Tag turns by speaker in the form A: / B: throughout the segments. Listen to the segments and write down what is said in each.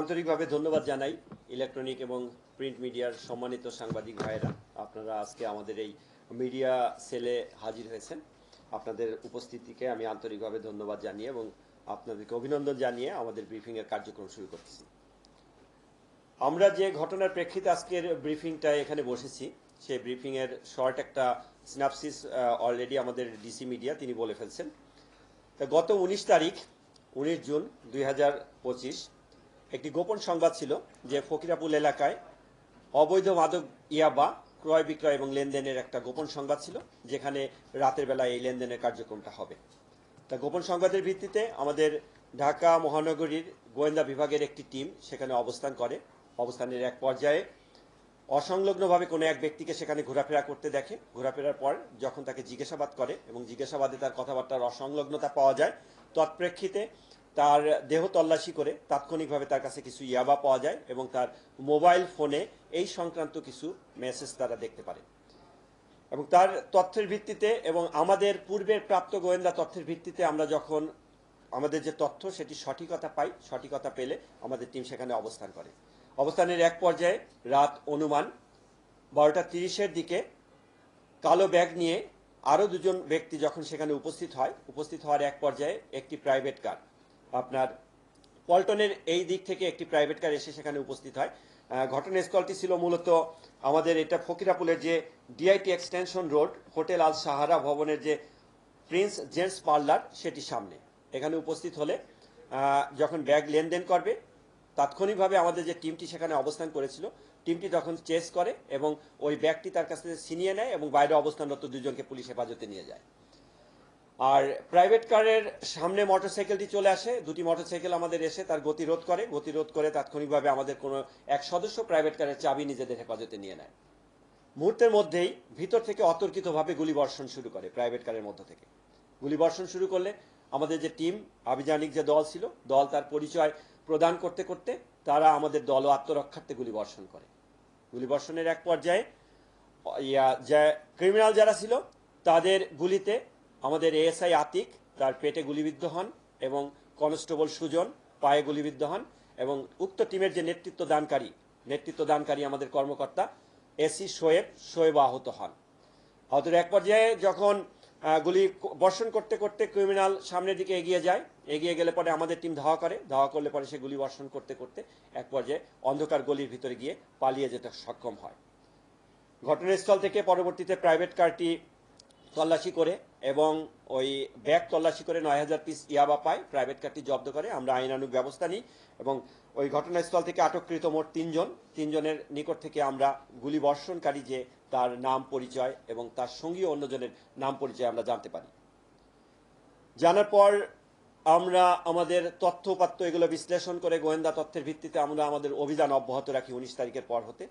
A: আন্তরিকভাবে ধন্যবাদ জানাই ইলেকট্রনিক এবং প্রিন্ট মিডিয়ার সম্মানিত সাংবাদিক ভাইয়েরা। আপনারা আজকে আমাদের এই মিডিয়া সেলে হাজির হয়েছেন। আপনাদের উপস্থিতিকে আমি আন্তরিকভাবে ধন্যবাদ জানিয়ে এবং আপনাদেরকে অভিনন্দন জানিয়ে আমাদের ব্রিফিংয়ের কার্যক্রম শুরু করতেছি। আমরা যে ঘটনার প্রেক্ষিতে আজকের ব্রিফিংটা এখানে বসেছি, সেই ব্রিফিংয়ের শর্ট একটা সিনাপসিস অলরেডি আমাদের ডিসি মিডিয়া তিনি বলে ফেলছেন। তা গত 19 জুন 2025 একটি গোপন সংবাদ ছিল যে ফকিরাপুল এলাকায় অবৈধ মাদক ইয়াবা ক্রয় বিক্রয় এবং লেনদেনের একটা গোপন সংবাদ ছিল, যেখানে রাতের বেলায় এই লেনদেনের কার্যক্রমটা হবে। তা গোপন সংবাদের ভিত্তিতে আমাদের ঢাকা মহানগরীর গোয়েন্দা বিভাগের একটি টিম সেখানে অবস্থান করে। অবস্থানের এক পর্যায়ে অসংলগ্নভাবে কোনো এক ব্যক্তিকে সেখানে ঘোরাফেরা করতে দেখে। ঘোরাফেরার পর যখন তাকে জিজ্ঞাসাবাদ করে এবং জিজ্ঞাসাবাদে তার কথাবার্তার অসংলগ্নতা পাওয়া যায়, তৎপ্রেক্ষিতে তার দেহ তল্লাশি করে তাৎক্ষণিকভাবে তার কাছে কিছু ইয়াবা পাওয়া যায় এবং তার মোবাইল ফোনে এই সংক্রান্ত কিছু মেসেজ তারা দেখতে পারে। এবং তার তথ্যের ভিত্তিতে এবং আমাদের পূর্বের প্রাপ্ত গোয়েন্দা তথ্যের ভিত্তিতে আমরা যখন আমাদের যে তথ্য সেটি সঠিকতা পাই, সঠিকতা পেলে আমাদের টিম সেখানে অবস্থান করে। অবস্থানের এক পর্যায়ে রাত অনুমান 12:30 দিকে কালো ব্যাগ নিয়ে আরও দুজন ব্যক্তি যখন সেখানে উপস্থিত হওয়ার এক পর্যায়ে একটি প্রাইভেট কার, আপনার পল্টনের এই দিক থেকে একটি প্রাইভেট কার এসে সেখানে উপস্থিত হয়। ঘটনাস্থলটি ছিল মূলত আমাদের এটা ফকিরাপুলের যে ডিআইটি এক্সটেনশন রোড হোটেল আল সাহারা ভবনের যে প্রিন্স জেন্টস পার্লার সেটি সামনে। এখানে উপস্থিত হলে যখন ব্যাগ লেনদেন করবে, তাৎক্ষণিকভাবে আমাদের যে টিমটি সেখানে অবস্থান করেছিল, টিমটি তখন চেস করে এবং ওই ব্যাগটি তার কাছ থেকে ছিনিয়ে নেয় এবং বাইরে অবস্থানরত দুজনকে পুলিশ হেফাজতে নিয়ে যায়। আর প্রাইভেট কারের সামনে মোটরসাইকেলটি চলে আসে। দুটি মোটরসাইকেল আমাদের এসে তার গতিরোধ করে তাৎক্ষণিকভাবে আমাদের কোনো এক সদস্য প্রাইভেট কারের চাবি নিজেদের হেফাজতে নিয়ে নেয়। মুহূর্তের মধ্যেই ভিতর থেকে অতর্কিতভাবে গুলিবর্ষণ শুরু করে। প্রাইভেট কারের মধ্য থেকে গুলিবর্ষণ শুরু করলে আমাদের যে টিম, আভিযানিক যে দল ছিল, দল তার পরিচয় প্রদান করতে করতে তারা আমাদের দল ও আত্মরক্ষার্থে গুলিবর্ষণ করে। গুলিবর্ষণের এক পর্যায়ে ক্রিমিনাল যারা ছিল তাদের গুলিতে আমাদের এএসআই আতিক তার পেটে গুলিবিদ্ধ হন এবং কনস্টেবল সুজন পায়ে গুলিবিদ্ধ হন এবং উক্ত টিমের যে নেতৃত্ব দানকারী আমাদের কর্মকর্তা এসি শোয়েব আহত হন। আহতের এক পর্যায়ে যখন গুলি বর্ষণ করতে করতে ক্রিমিনাল সামনের দিকে এগিয়ে গেলে পরে আমাদের টিম ধাওয়া করলে পরে সে গুলি বর্ষণ করতে করতে এক পর্যায়ে অন্ধকার গলির ভিতরে গিয়ে পালিয়ে যেতে সক্ষম হয়। ঘটনাস্থল থেকে পরবর্তীতে প্রাইভেট কারটি তল্লাশি করে এবং ওই ব্যাগ তল্লাশি করে 9000 পিস ইয়াবা পায়। প্রাইভেট কারটি জব্দ করে আমরা আইনানুগ ব্যবস্থা নিই এবং ওই ঘটনাস্থল থেকে আটককৃত মোট তিনজনের নিকট থেকে আমরা গুলি বর্ষণকারী যে তার নাম পরিচয় এবং তার সঙ্গী অন্যজনের নাম পরিচয় আমরা জানতে পারি। জানার পর আমরা আমাদের তথ্য উপাত্ত এগুলো বিশ্লেষণ করে গোয়েন্দা তথ্যের ভিত্তিতে আমরা আমাদের অভিযান অব্যাহত রাখি 19 তারিখের পর হতে।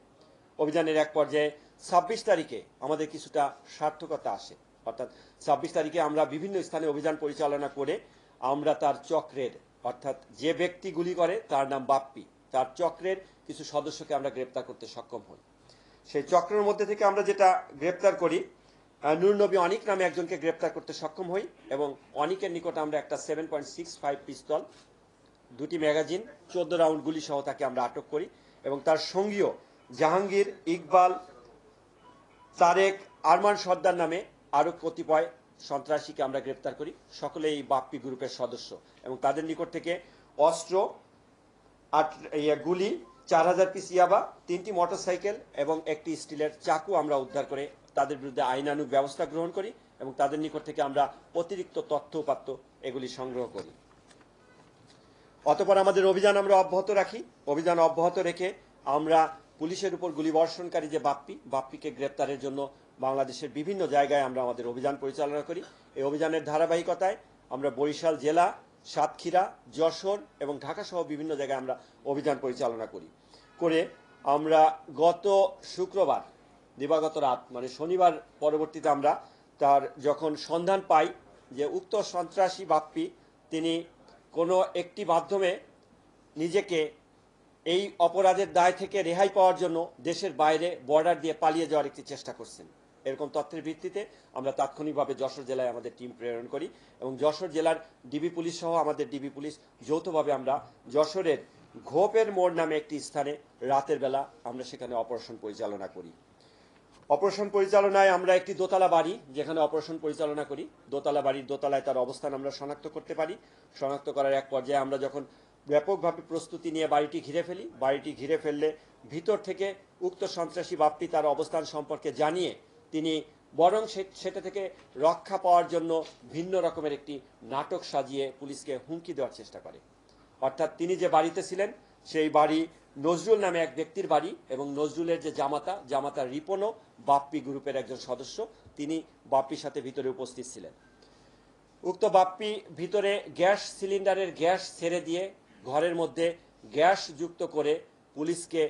A: অভিযানের এক পর্যায়ে 26 তারিখে আমাদের কিছুটা সার্থকতা আসে। অর্থাৎ 26 তারিখে আমরা বিভিন্ন স্থানে অভিযান পরিচালনা করে আমরা তার চক্রের, অর্থাৎ যে ব্যক্তি গুলি করে তার নাম বাপ্পি, তার চক্রের কিছু সদস্যকে আমরা গ্রেপ্তার করতে সক্ষম হই। সেই চক্রের মধ্যে থেকে আমরা যেটা গ্রেপ্তার করি, নূর নবী অনিক নামে একজনকে গ্রেপ্তার করতে সক্ষম হই এবং অনিকের নিকট আমরা একটা 7.65 পিস্তল, 2টি ম্যাগাজিন, 14 রাউন্ড গুলি সহ তাকে আমরা আটক করি এবং তার সঙ্গীয় জাহাঙ্গীর, ইকবাল, তারেক, আরমান সর্দার নামে আরো কতিপয় সন্ত্রাসীকে আমরা গ্রেপ্তার করি। সকলে এই বাপ্পি গ্রুপের সদস্য এবং তাদের নিকট থেকে অস্ত্র, গুলি, 4000 পিস ইয়াবা, 3টি মোটরসাইকেল এবং একটি স্টিলের চাকু আমরা উদ্ধার করে তাদের বিরুদ্ধে আইনানুগ ব্যবস্থা গ্রহণ করি এবং তাদের নিকট থেকে আমরা অতিরিক্ত তথ্য উপাত্ত এগুলি সংগ্রহ করি। অতঃপর আমাদের অভিযান আমরা অব্যাহত রাখি। অভিযান অব্যাহত রেখে আমরা পুলিশের উপর গুলিবর্ষণকারী যে বাপ্পিকে গ্রেপ্তারের জন্য বাংলাদেশের বিভিন্ন জায়গায় আমরা আমাদের অভিযান পরিচালনা করি। এই অভিযানের ধারাবাহিকতায় আমরা বরিশাল জেলা, সাতক্ষীরা, যশোর এবং ঢাকা সহ বিভিন্ন জায়গায় আমরা অভিযান পরিচালনা করে আমরা গত শুক্রবার দিবাগত রাত মানে শনিবার পরবর্তীতে আমরা তার যখন সন্ধান পাই যে উক্ত সন্ত্রাসী বাপ্পি তিনি কোনো একটি মাধ্যমে নিজেকে এই অপরাধের দায় থেকে রেহাই পাওয়ার জন্য দেশের বাইরে বর্ডার দিয়ে পালিয়ে যাওয়ার একটি চেষ্টা করছেন। এরকম তথ্যের ভিত্তিতে আমরা তাৎক্ষণিকভাবে যশোর জেলায় আমাদের টিম প্রেরণ করি এবং যশোর জেলার ডিবি পুলিশ সহ আমাদের ডিবি পুলিশ যৌথভাবে আমরা যশোরের ঘোপের মোড় নামে একটি স্থানে রাতের বেলা আমরা সেখানে অপারেশন পরিচালনা করি। অপারেশন পরিচালনায় আমরা একটি দোতলা বাড়ি যেখানে অপারেশন পরিচালনা করি, দোতলা বাড়ির দোতলায় তার অবস্থান আমরা শনাক্ত করতে পারি। শনাক্ত করার এক পর্যায়ে আমরা যখন ব্যাপকভাবে প্রস্তুতি নিয়ে বাড়িটি ঘিরে ফেলি, বাড়িটি ঘিরে ফেললে ভিতর থেকে উক্ত সন্ত্রাসী বাপ্পি তার অবস্থান সম্পর্কে জানিয়ে তিনি বরং সেটা থেকে রক্ষা পাওয়ার জন্য ভিন্ন রকমের একটি নাটক সাজিয়ে পুলিশকে হুমকি দেওয়ার চেষ্টা করে। অর্থাৎ তিনি যে বাড়িতে ছিলেন সেই বাড়ি নজরুল নামে এক ব্যক্তির বাড়ি, এবং নজরুলের যে জামাতা রিপনও বাপ্পি গ্রুপের একজন সদস্য, তিনি বাপ্পির সাথে ভিতরে উপস্থিত ছিলেন। উক্ত বাপ্পি ভিতরে গ্যাস সিলিন্ডারের গ্যাস ছেড়ে দিয়ে ঘরের মধ্যে গ্যাস যুক্ত করে পুলিশকে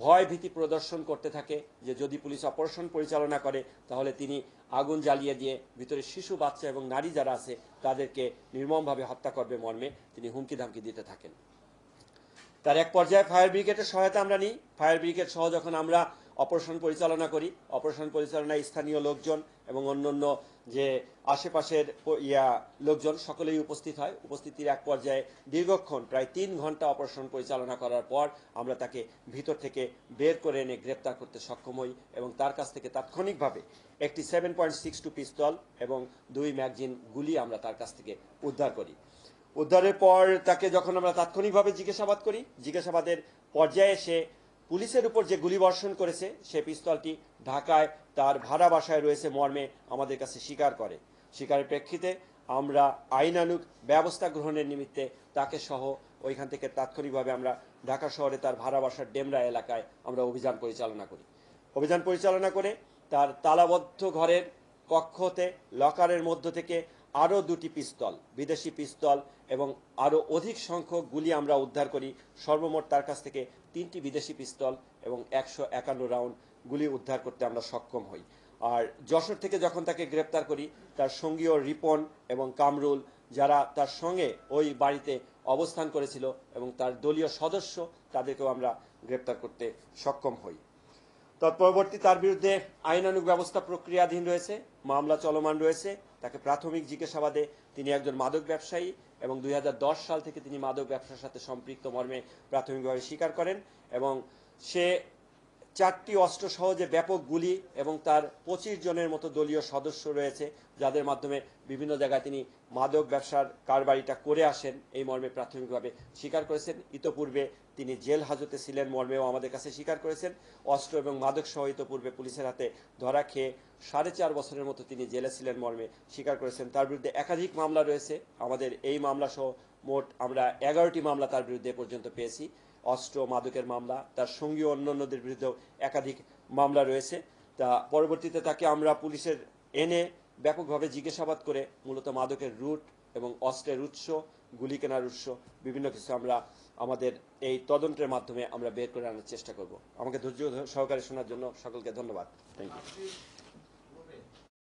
A: ভয় ভীতি প্রদর্শন করতে থাকে যে যদি পুলিশ অপারেশন পরিচালনা করে তাহলে তিনি আগুন জ্বালিয়ে দিয়ে ভিতরে শিশু, বাচ্চা এবং নারী যারা আছে তাদেরকে নির্মমভাবে হত্যা করবে মর্মে তিনি হুমকি ধামকি দিতে থাকেন। তার এক পর্যায়ে ফায়ার ব্রিগেডের সহায়তা আমরা নিই। ফায়ার ব্রিগেড সহ যখন আমরা অপারেশন পরিচালনা করি, অপারেশন পরিচালনায় স্থানীয় লোকজন এবং অন্যান্য যে আশেপাশের লোকজন সকলেই উপস্থিত হয়। উপস্থিতির এক পর্যায়ে দীর্ঘক্ষণ প্রায় 3 ঘন্টা অপারেশন পরিচালনা করার পর আমরা তাকে ভিতর থেকে বের করে এনে গ্রেপ্তার করতে সক্ষম হই এবং তার কাছ থেকে তাৎক্ষণিকভাবে একটি 7.62 পিস্তল এবং 2 ম্যাগাজিন গুলি আমরা তার কাছ থেকে উদ্ধার করি। উদ্ধারের পর তাকে যখন আমরা তাৎক্ষণিকভাবে জিজ্ঞাসাবাদ করি, জিজ্ঞাসাবাদের পর্যায়ে সে পুলিশের উপর যে গুলিবর্ষণ করেছে সে পিস্তলটি ঢাকায় তার ভাড়া বাসায় রয়েছে মর্মে আমাদের কাছে স্বীকার করে। স্বীকারের প্রেক্ষিতে আমরা আইনানুগ ব্যবস্থা গ্রহণের নিমিত্তে তাকে সহ ওইখান থেকে তাৎক্ষণিকভাবে আমরা ঢাকা শহরে তার ভাড়া বাসার ডেমরা এলাকায় আমরা অভিযান পরিচালনা করি। অভিযান পরিচালনা করে তার তালাবদ্ধ ঘরের কক্ষতে লকারের মধ্য থেকে আরও 2টি পিস্তল, বিদেশি পিস্তল এবং আরও অধিক সংখ্যক গুলি আমরা উদ্ধার করি। সর্বমোট তার কাছ থেকে 3টি বিদেশি পিস্তল এবং 151 রাউন্ড গুলি উদ্ধার করতে আমরা সক্ষম হই। আর যশোর থেকে যখন তাকে গ্রেপ্তার করি তার সঙ্গীয় রিপন এবং কামরুল যারা তার সঙ্গে ওই বাড়িতে অবস্থান করেছিল এবং তার দলীয় সদস্য তাদেরকেও আমরা গ্রেপ্তার করতে সক্ষম হই। তৎপরবর্তী তার বিরুদ্ধে আইনানুগ ব্যবস্থা প্রক্রিয়াধীন রয়েছে, মামলা চলমান রয়েছে। তাকে প্রাথমিক জিজ্ঞাসাবাদে তিনি একজন মাদক ব্যবসায়ী এবং 2010 সাল থেকে তিনি মাদক ব্যবসার সাথে সম্পৃক্ত মর্মে প্রাথমিকভাবে স্বীকার করেন এবং সে 4টি অস্ত্র সহ যে ব্যাপক গুলি এবং তার 25 জনের মতো দলীয় সদস্য রয়েছে যাদের মাধ্যমে বিভিন্ন জায়গায় তিনি মাদক ব্যবসার কারবারিটা করে আসেন এই মর্মে প্রাথমিকভাবে স্বীকার করেছেন। ইতোপূর্বে তিনি জেল হাজতে ছিলেন মর্মেও আমাদের কাছে স্বীকার করেছেন। অস্ত্র এবং মাদক সহ ইতোপূর্বে পুলিশের হাতে ধরা খেয়ে 4.5 বছরের মতো তিনি জেলে ছিলেন মর্মে স্বীকার করেছেন। তার বিরুদ্ধে একাধিক মামলা রয়েছে। আমাদের এই মামলা সহ মোট আমরা 11টি মামলা তার বিরুদ্ধে পর্যন্ত পেয়েছি। অস্ত্র মাদকের মামলা, তার সঙ্গী অন্যান্যদের বিরুদ্ধেও একাধিক মামলা রয়েছে। তা পরবর্তীতে তাকে আমরা পুলিশের এনে ব্যাপকভাবে জিজ্ঞাসাবাদ করে মূলত মাদকের রুট এবং অস্ত্রের উৎস, গুলি কেনার উৎস বিভিন্ন কিছু আমরা আমাদের এই তদন্তের মাধ্যমে আমরা বের করে আনার চেষ্টা করব। আমাকে ধৈর্য সহকারে শোনার জন্য সকলকে ধন্যবাদ। Thank you.